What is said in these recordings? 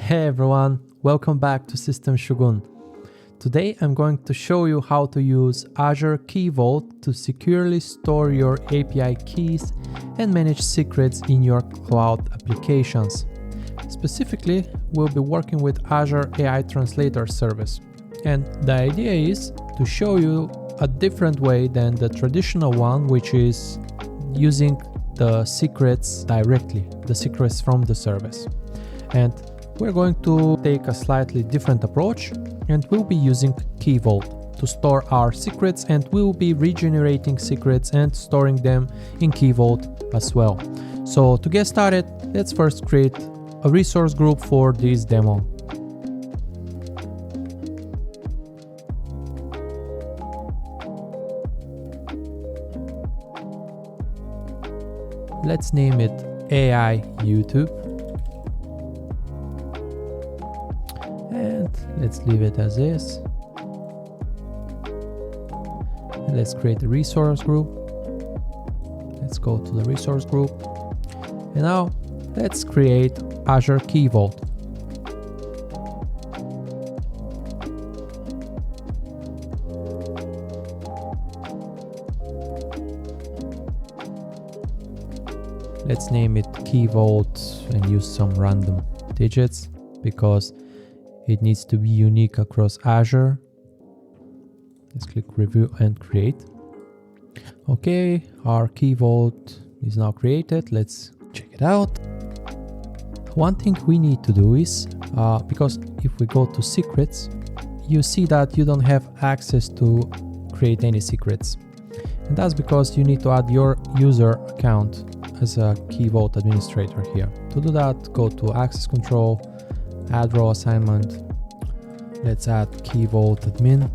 Hey everyone, welcome back to System Shogun. Today I'm going to show you how to use Azure KeyVault to securely store your API keys and manage secrets in your cloud applications. Specifically, we'll be working with Azure AI Translator service. And the idea is to show you a different way than the traditional one, which is using the secrets directly, the secrets from the service. And we're going to take a slightly different approach, and we'll be using KeyVault to store our secrets, and we'll be regenerating secrets and storing them in KeyVault as well. So to get started, let's first create a resource group for this demo. Let's name it AI YouTube. And let's leave it as is. And let's create a resource group. Let's go to the resource group. And now let's create Azure KeyVault. Let's name it KeyVault and use some random digits because it needs to be unique across Azure. Let's click review and create. Okay, our KeyVault is now created. Let's check it out. One thing we need to do is, because if we go to secrets, you see that you don't have access to create any secrets. And that's because you need to add your user account as a KeyVault administrator here. To do that, go to access control, add row assignment. Let's add KeyVault admin,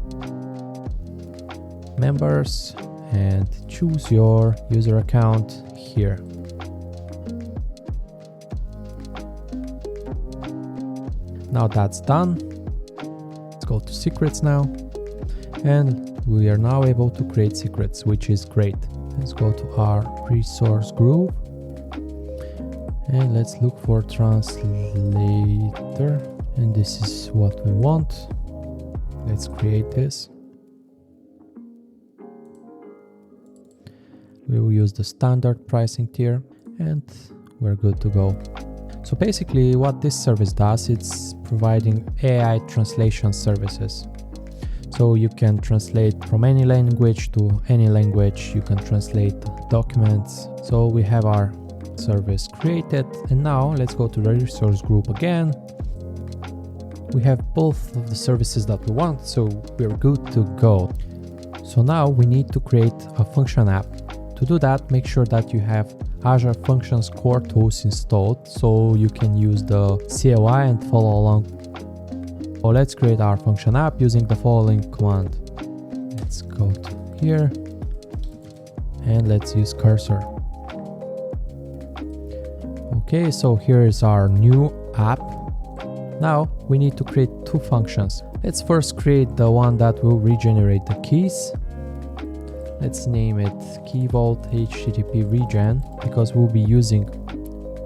members, and choose your user account here. Now that's done. Let's go to secrets now. And we are now able to create secrets, which is great. Let's go to our resource group. And let's look for translator. And this is what we want. Let's create this. We will use the standard pricing tier and we're good to go. So basically what this service does, it's providing AI translation services. So you can translate from any language to any language. You can translate documents. So we have our service created, and now let's go to the resource group again. We have both of the services that we want, so we're good to go. So now we need to create a function app. To do that, make sure that you have Azure Functions Core Tools installed so you can use the CLI and follow along. So let's create our function app using the following command. Let's go to here and let's use cursor. Okay, so here is our new app. Now we need to create two functions. Let's first create the one that will regenerate the keys. Let's name it KeyVault HTTP regen because we'll be using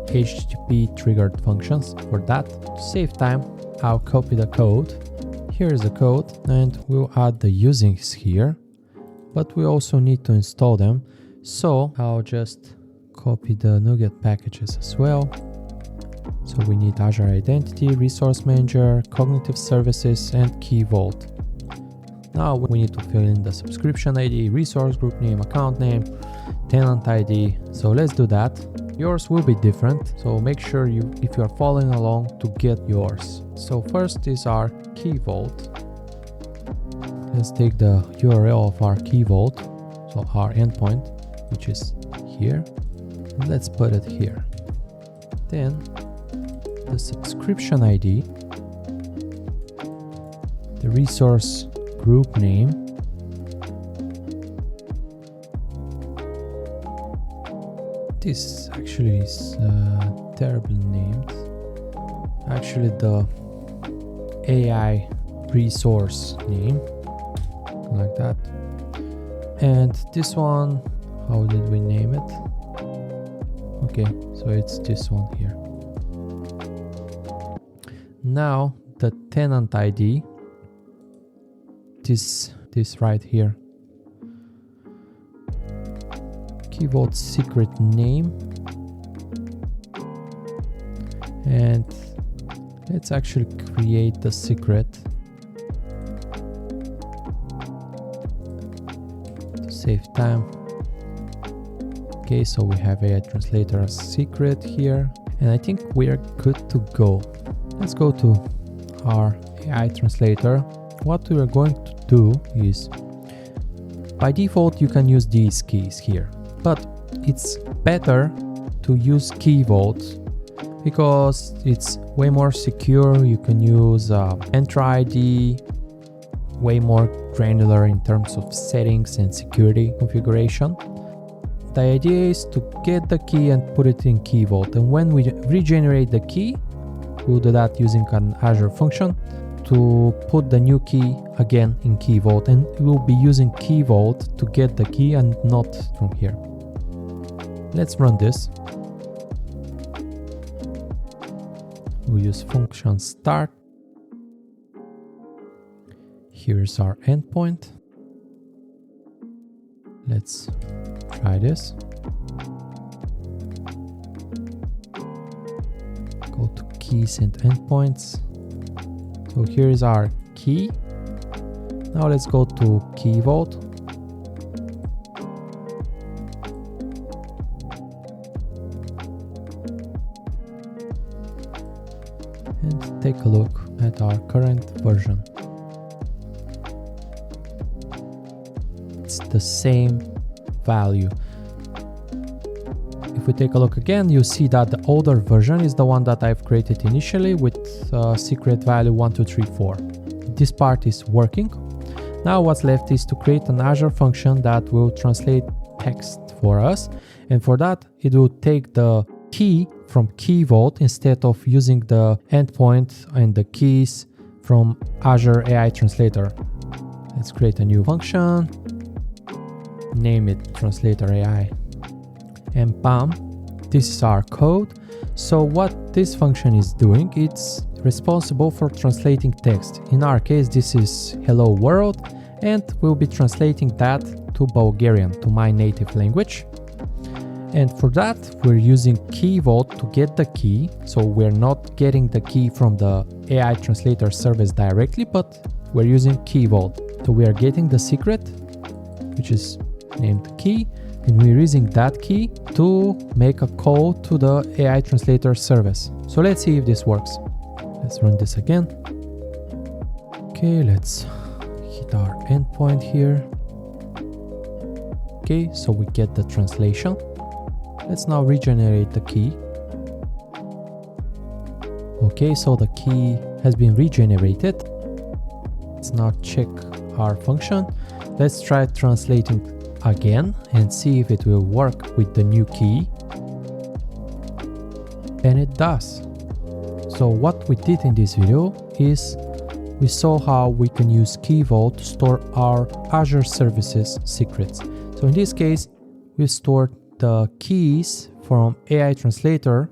HTTP triggered functions for that. To save time, I'll copy the code. Here is the code and we'll add the usings here, but we also need to install them. So I'll just copy the NuGet packages as well. So we need Azure Identity, Resource Manager, Cognitive Services, and KeyVault. Now we need to fill in the subscription ID, resource group name, account name, tenant ID. So let's do that. Yours will be different, so make sure if you are following along, to get yours. So first is our KeyVault. Let's take the URL of our KeyVault, so our endpoint, which is here, and let's put it here. Then the subscription ID, the resource group name, this actually is terribly named. Actually, the AI resource name, like that. And this one, how did we name it? Okay, so it's this one here. Now the tenant ID, this right here, KeyVault secret name, and let's actually create the secret to save time. Okay, so we have AI Translator secret here, and I think we are good to go. Let's go to our AI Translator. What we are going to do is, by default, you can use these keys here, but it's better to use KeyVault because it's way more secure. You can use Enter ID, way more granular in terms of settings and security configuration. The idea is to get the key and put it in KeyVault, and when we regenerate the key, we'll do that using an Azure function to put the new key again in KeyVault, and we'll be using KeyVault to get the key and not from here. Let's run this. We'll use function start. Here's our endpoint. Let's try this. Go to keys and endpoints. So here is our key. Now let's go to KeyVault. And take a look at our current version. It's the same value. If we take a look again, you see that the older version is the one that I've created initially with secret value 1234. This part is working. Now what's left is to create an Azure function that will translate text for us, and for that it will take the key from KeyVault instead of using the endpoint and the keys from Azure AI Translator. Let's create a new function, name it Translator AI, and bam, this is our code. So what this function is doing, it's responsible for translating text. In our case, this is hello world, and we'll be translating that to Bulgarian, to my native language. And for that, we're using KeyVault to get the key. So we're not getting the key from the AI Translator service directly, but we're using KeyVault. So we are getting the secret, which is named key, and we're using that key to make a call to the AI Translator service. So let's see if this works. Let's run this again. Okay, let's hit our endpoint here. Okay, so we get the translation. Let's now regenerate the key. Okay, so the key has been regenerated. Let's now check our function. Let's try translating again and see if it will work with the new key. And it does. So what we did in this video is we saw how we can use KeyVault to store our Azure services secrets. So in this case, we stored the keys from AI Translator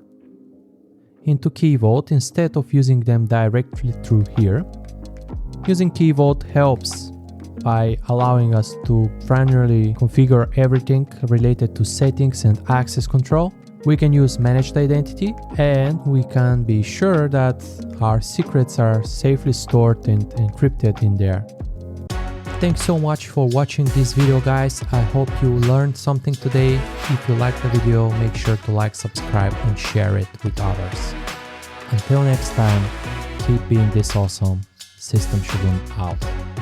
into KeyVault instead of using them directly through here. Using KeyVault helps by allowing us to granularly configure everything related to settings and access control. We can use managed identity, and we can be sure that our secrets are safely stored and encrypted in there. Thanks so much for watching this video, guys. I hope you learned something today. If you liked the video, make sure to like, subscribe, and share it with others. Until next time, keep being this awesome. System Shogun out.